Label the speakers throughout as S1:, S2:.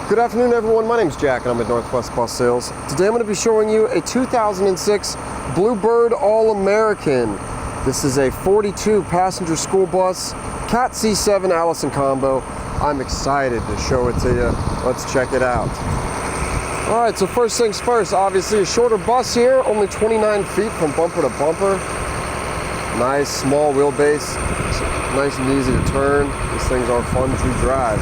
S1: Good afternoon, everyone. My name's Jack and I'm at Northwest Bus Sales. Today I'm going to be showing you a 2006 Bluebird All-American. This is a 42 passenger school bus, Cat C7 Allison combo. I'm excited to show it to you. Let's check it out. All right, so first things first, obviously a shorter bus here, only 29 feet from bumper to bumper. Nice small wheelbase, nice and easy to turn. These things are fun to drive.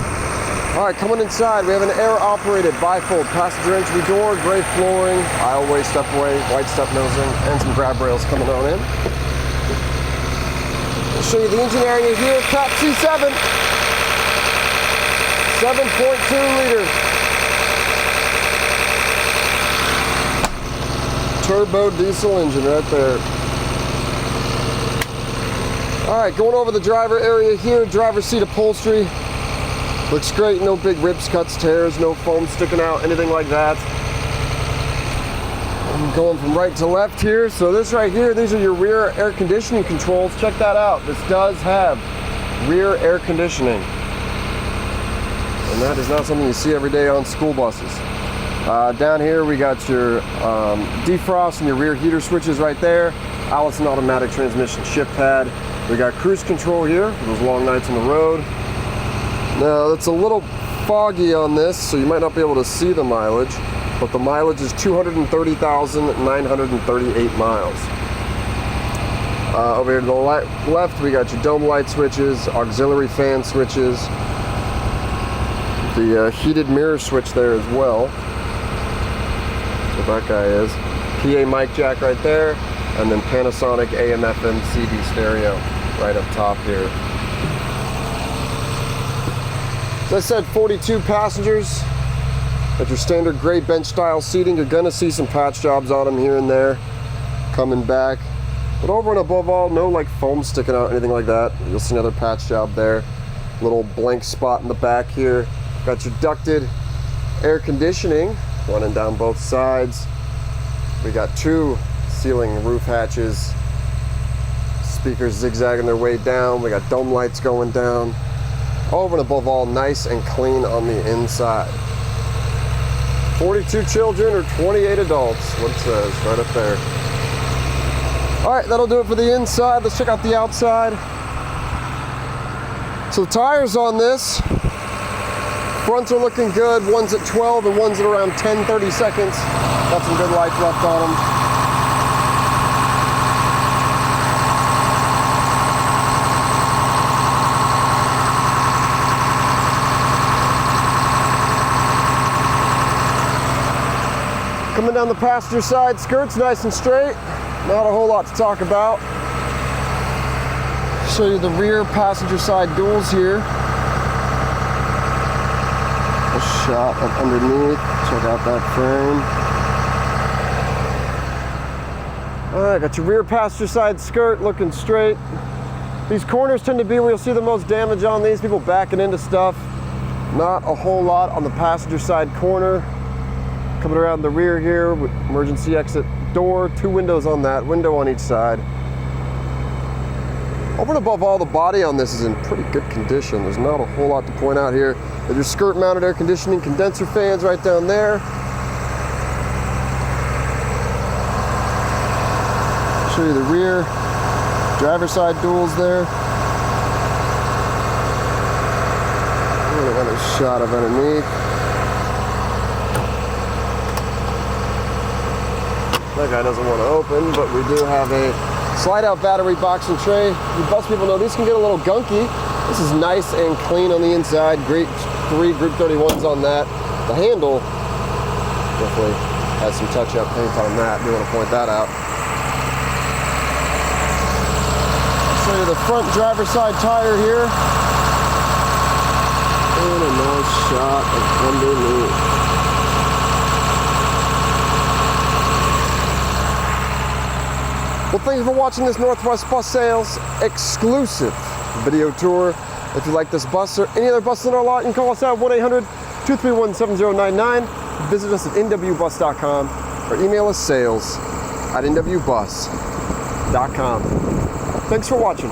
S1: All right, coming inside, we have an air-operated bifold passenger entry door, gray flooring, aisleway, stepway, white step nosing, and some grab rails coming on in. I'll show you the engine area here, Cat C7, 7.2 liter. Turbo diesel engine right there. All right, going over the driver area here, driver's seat upholstery. Looks great, no big rips, cuts, tears, no foam sticking out, anything like that. I'm going from right to left here. So this right here, these are your rear air conditioning controls. Check that out. This does have rear air conditioning. And that is not something you see every day on school buses. Down here we got your defrost and your rear heater switches right there. Allison automatic transmission shift pad. We got cruise control here for those long nights on the road. Now it's a little foggy on this, so you might not be able to see the mileage, but the mileage is 230,938 miles. Over here to the left, we got your dome light switches, auxiliary fan switches, the heated mirror switch there as well. What that guy is. PA mic jack right there, and then Panasonic AM/FM CD stereo right up top here. As I said, 42 passengers. At your standard gray bench style seating, you're gonna see some patch jobs on them here and there coming back. But over and above all, no like foam sticking out, anything like that. You'll see another patch job there. Little blank spot in the back here. Got your ducted air conditioning running down both sides. We got two ceiling roof hatches. Speakers zigzagging their way down. We got dome lights going down. Over and above all, nice and clean on the inside. 42 children or 28 adults, what it says right up there. All right, that'll do it for the inside. Let's check out the outside. So the tires on this, fronts are looking good. One's at 12 and one's at around 10, 30 seconds. Got some good life left on them. Coming down the passenger side, skirt's nice and straight. Not a whole lot to talk about. Show you the rear passenger side duals here. A shot up underneath. Check out that frame. All right, got your rear passenger side skirt looking straight. These corners tend to be where you'll see the most damage on these. People backing into stuff. Not a whole lot on the passenger side corner. Coming around the rear here with emergency exit door, two windows on that, window on each side. Over and above all, the body on this is in pretty good condition. There's not a whole lot to point out here. There's your skirt mounted air conditioning, condenser fans right down there. Show you the rear, driver side duals there. Another shot of underneath. That guy doesn't want to open, but we do have a slide-out battery box and tray. You bus people know these can get a little gunky. This is nice and clean on the inside. Great 3 Group 31s on that. The handle definitely has some touch-up paint on that. You want to point that out. I'll show you the front driver's side tire here. And a nice shot of underneath. Well, thank you for watching this Northwest Bus Sales exclusive video tour. If you like this bus or any other bus in our lot, you can call us at 1-800-231-7099. Visit us at nwbus.com or email us sales@nwbus.com. Thanks for watching.